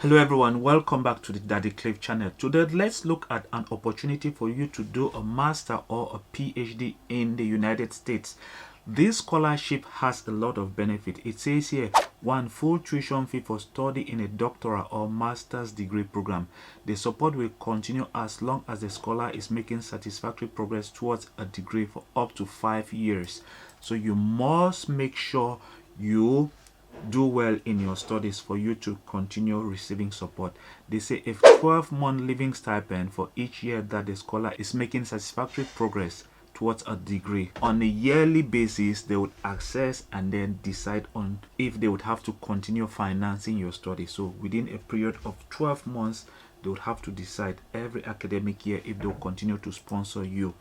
Hello everyone, welcome back to the Daddy Cliff channel. Today let's look at an opportunity for you to do a master or a PhD in the United States. This scholarship has a lot of benefit. It says here, one, full tuition fee for study in a doctoral or master's degree program. The support will continue as long as the scholar is making satisfactory progress towards a degree for up to 5 years. So you must make sure you do well in your studies for you to continue receiving support. They say a 12-month living stipend for each year that the scholar is making satisfactory progress towards a degree. On a yearly basis, they would assess and then decide on if they would have to continue financing your study. So within a period of 12 months, they would have to decide every academic year if they'll continue to sponsor you.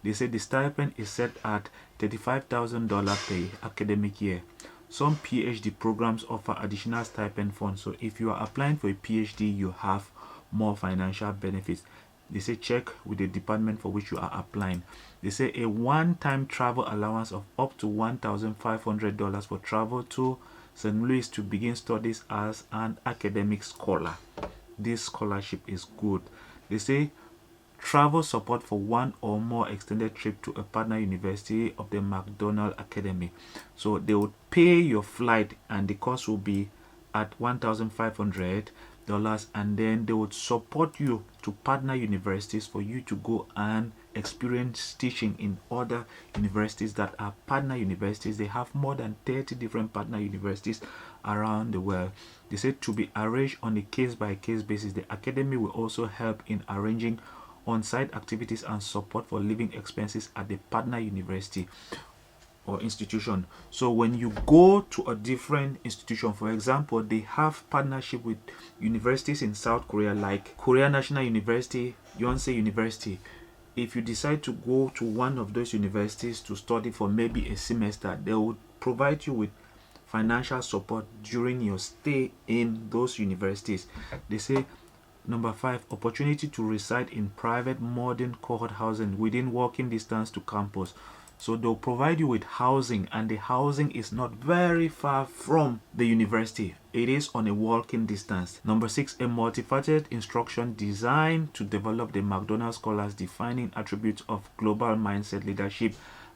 They say the stipend is set at $35,000 per academic year. Some PhD programs offer additional stipend funds. So if you are applying for a PhD, you have more financial benefits. They say check with the department for which you are applying. They say a one-time travel allowance of up to $1,500 for travel to St. Louis to begin studies as an academic scholar. This scholarship is good. They say travel support for one or more extended trip to a partner university of the McDonnell Academy. So they would pay your flight and the cost will be at $1,500, and then they would support you to partner universities for you to go and experience teaching in other universities that are partner universities. They have more than 30 different partner universities around the world. They said to be arranged on a case-by-case basis. The academy will also help in arranging on-site activities and support for living expenses at the partner university or institution. So when you go to a different institution, for example, they have partnership with universities in South Korea like Korea National University, Yonsei University. If you decide to go to one of those universities to study for maybe a semester, they would provide you with financial support during your stay in those universities. They say number 5, opportunity to reside in private modern cohort housing within walking distance to campus. So they'll provide you with housing, and the housing is not very far from the university. It is on a walking distance. Number 6, a multifaceted instruction designed to develop the McDonnell scholars defining attributes of global mindset, leadership,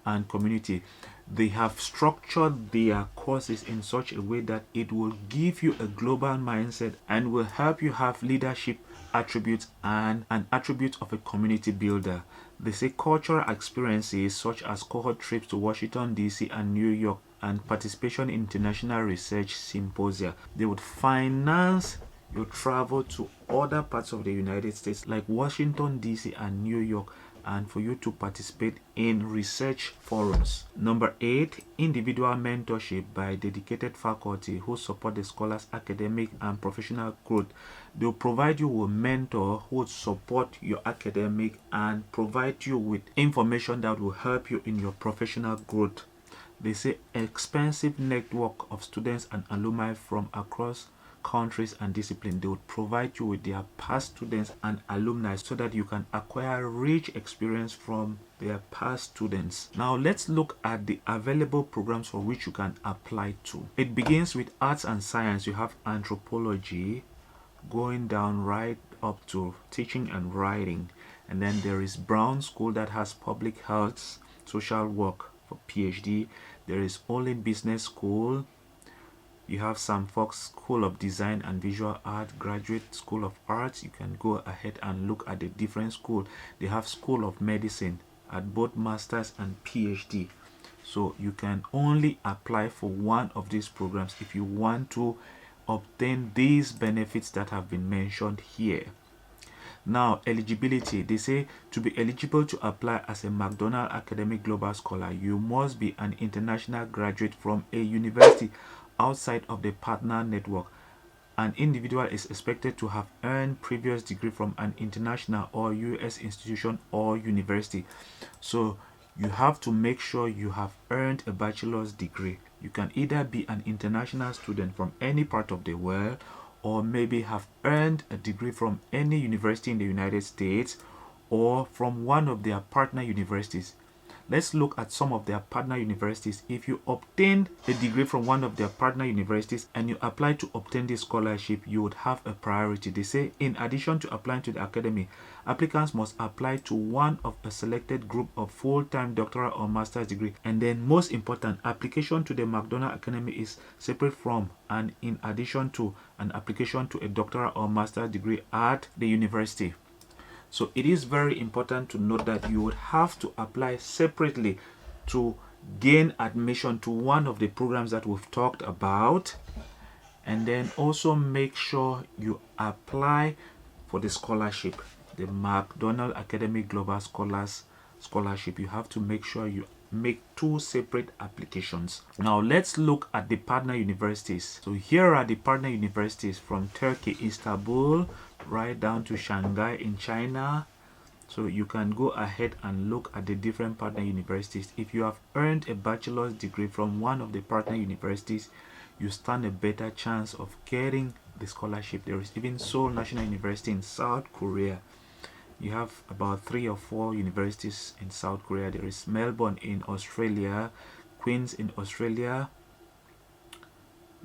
and community. They have structured their courses in such a way that it will give you a global mindset and will help you have leadership attributes and an attribute of a community builder. They say cultural experiences such as cohort trips to Washington, D.C. and New York and participation in international research symposia. They would finance your travel to other parts of the United States like Washington, D.C. and New York, and for you to participate in research forums. Number 8, individual mentorship by dedicated faculty who support the scholar's academic and professional growth. They'll provide you with a mentor who will support your academic and provide you with information that will help you in your professional growth. They say expansive network of students and alumni from across countries and disciplines. They would provide you with their past students and alumni so that you can acquire rich experience from their past students. Now let's look at the available programs for which you can apply to. It begins with arts and science. You have anthropology, going down right up to teaching and writing, and then there is Brown School that has public health, social work for PhD. There is Olin Business School. You have Sam Fox School of Design and Visual Art, Graduate School of Arts. You can go ahead and look at the different schools. They have School of Medicine at both Masters and PhD. So you can only apply for one of these programs if you want to obtain these benefits that have been mentioned here. Now, eligibility. They say to be eligible to apply as a McDonnell Academic Global Scholar, you must be an international graduate from a university outside of the partner network. An individual is expected to have earned previous degree from an international or US institution or university. So you have to make sure you have earned a bachelor's degree. You can either be an international student from any part of the world, or maybe have earned a degree from any university in the United States or from one of their partner universities. Let's look at some of their partner universities. If you obtained a degree from one of their partner universities and you apply to obtain this scholarship, you would have a priority. They say in addition to applying to the academy, applicants must apply to one of a selected group of full-time doctoral or master's degree. And then most important, application to the McDonnell Academy is separate from and in addition to an application to a doctoral or master's degree at the university. So it is very important to note that you would have to apply separately to gain admission to one of the programs that we've talked about, and then also make sure you apply for the scholarship, the McDonnell Academy Global Scholarship. You have to make sure you make two separate applications. Now let's look at the partner universities. So here are the partner universities from Turkey, Istanbul, right down to Shanghai in China. So you can go ahead and look at the different partner universities. If you have earned a bachelor's degree from one of the partner universities, you stand a better chance of getting the scholarship. There is even Seoul National University in South Korea. You have about 3 or 4 universities in South Korea. There is Melbourne in Australia, Queen's in Australia.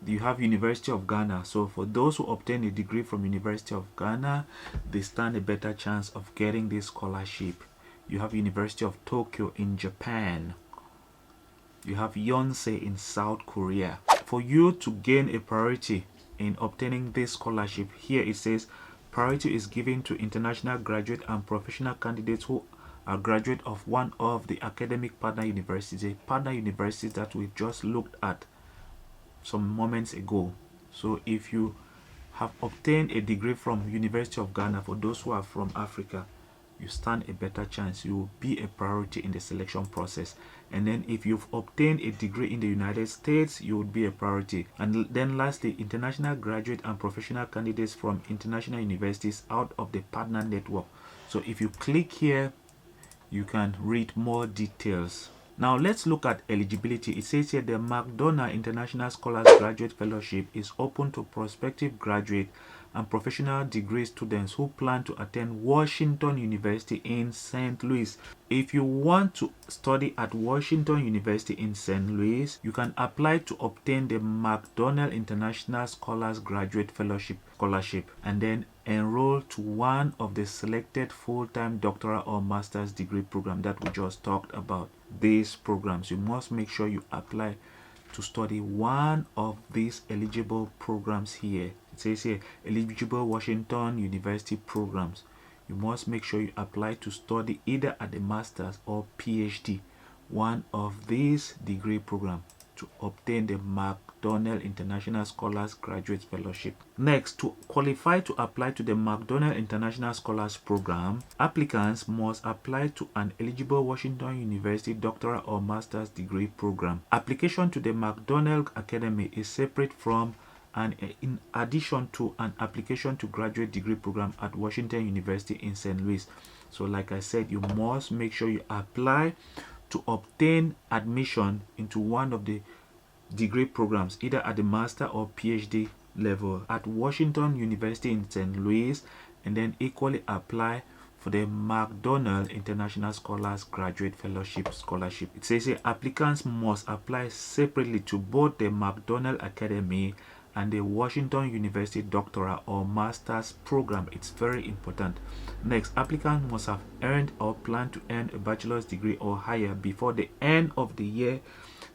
You have University of Ghana. So for those who obtain a degree from University of Ghana, they stand a better chance of getting this scholarship. You have University of Tokyo in Japan. You have Yonsei in South Korea. For you to gain a priority in obtaining this scholarship, here it says priority is given to international graduate and professional candidates who are graduate of one of the academic partner universities, the partner universities that we've just looked at some moments ago. So if you have obtained a degree from University of Ghana, for those who are from Africa, you stand a better chance. You will be a priority in the selection process. And then if you've obtained a degree in the United States, you would be a priority. And then lastly, international graduate and professional candidates from international universities out of the partner network. So if you click here, you can read more details. Now let's look at eligibility. It says here the McDonnell International Scholars Graduate Fellowship is open to prospective graduate and professional degree students who plan to attend Washington University in St. Louis. If you want to study at Washington University in St. Louis, you can apply to obtain the McDonnell International Scholars Graduate Fellowship scholarship and then enroll to one of the selected full-time doctoral or master's degree program that we just talked about. These programs, you must make sure you apply to study one of these eligible programs here. It says here eligible Washington University programs. You must make sure you apply to study either at the master's or PhD, one of these degree programs, to obtain the McDonnell International Scholars Graduate Fellowship. Next, to qualify to apply to the McDonnell International Scholars Program, applicants must apply to an eligible Washington University doctoral or master's degree program. Application to the McDonnell Academy is separate from and in addition to an application to graduate degree program at Washington University in St. Louis. So like I said, you must make sure you apply to obtain admission into one of the degree programs, either at the master or PhD level at Washington University in St. Louis, and then equally apply for the McDonnell International Scholars Graduate Fellowship scholarship. It says here applicants must apply separately to both the McDonnell Academy and the Washington University doctoral or master's program. It's very important. Next, applicants must have earned or plan to earn a bachelor's degree or higher before the end of the year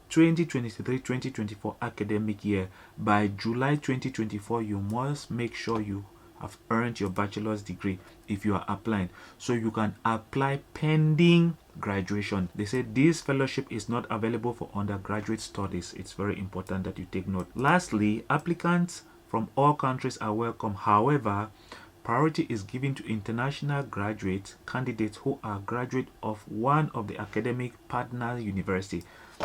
2023-2024 academic year. By July 2024, you must make sure you have earned your bachelor's degree if you are applying, so you can apply pending graduation. They say this fellowship is not available for undergraduate studies. It's very important that you take note. Lastly, applicants from all countries are welcome. However, priority is given to international graduate candidates who are graduate of one of the academic partner university.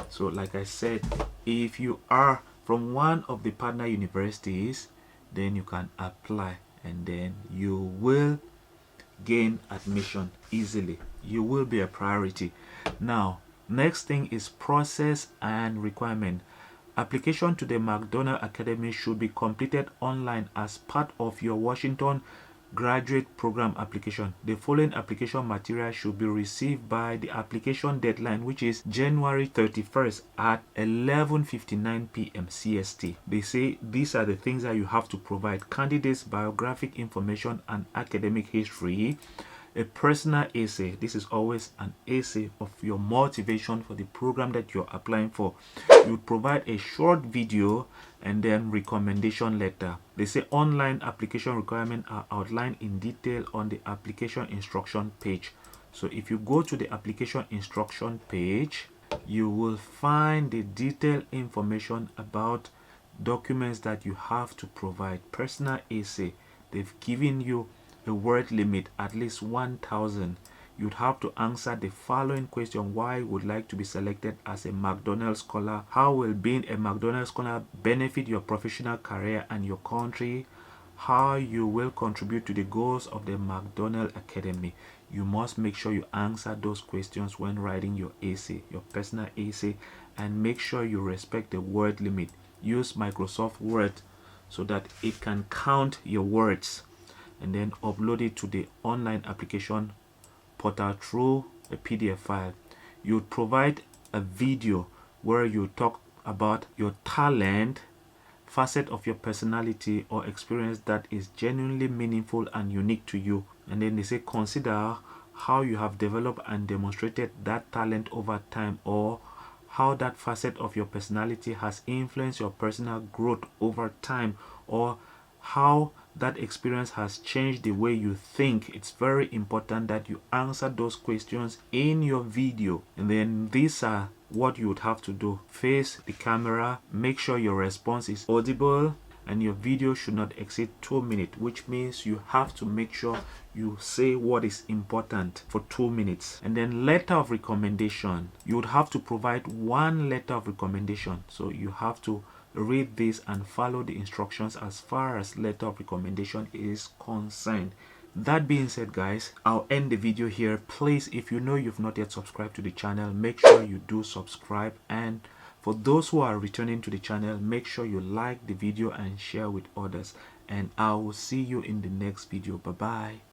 So like I said, if you are from one of the partner universities, then you can apply and then you will gain admission easily. You will be a priority. Now, next thing is process and requirement. Application to the McDonnell Academy should be completed online as part of your Washington graduate program application. The following application material should be received by the application deadline, which is January 31st at 11:59 p.m. CST. They say these are the things that you have to provide: candidates' biographic information and academic history, a personal essay. This is always an essay of your motivation for the program that you're applying for. You provide a short video and then recommendation letter. They say online application requirements are outlined in detail on the application instruction page. So if you go to the application instruction page, you will find the detailed information about documents that you have to provide. Personal essay, they've given you a word limit, at least 1,000. You'd have to answer the following question: why you would like to be selected as a McDonnell scholar? How will being a McDonnell scholar benefit your professional career and your country? How you will contribute to the goals of the McDonnell Academy? You must make sure you answer those questions when writing your essay, your personal essay, and make sure you respect the word limit. Use Microsoft Word so that it can count your words, and then upload it to the online application portal through a PDF file. You would provide a video where you talk about your talent, facet of your personality or experience that is genuinely meaningful and unique to you. And then they say consider how you have developed and demonstrated that talent over time, or how that facet of your personality has influenced your personal growth over time, or how that experience has changed the way you think. It's very important that you answer those questions in your video. And then these are what you would have to do: face the camera, make sure your response is audible, and your video should not exceed 2 minutes, which means you have to make sure you say what is important for 2 minutes. And then letter of recommendation, you would have to provide one letter of recommendation. So you have to read this and follow the instructions as far as letter of recommendation is concerned. That being said, guys, I'll end the video here. Please, if you know you've not yet subscribed to the channel, make sure you do subscribe. And for those who are returning to the channel, make sure you like the video and share with others. And I will see you in the next video. Bye bye.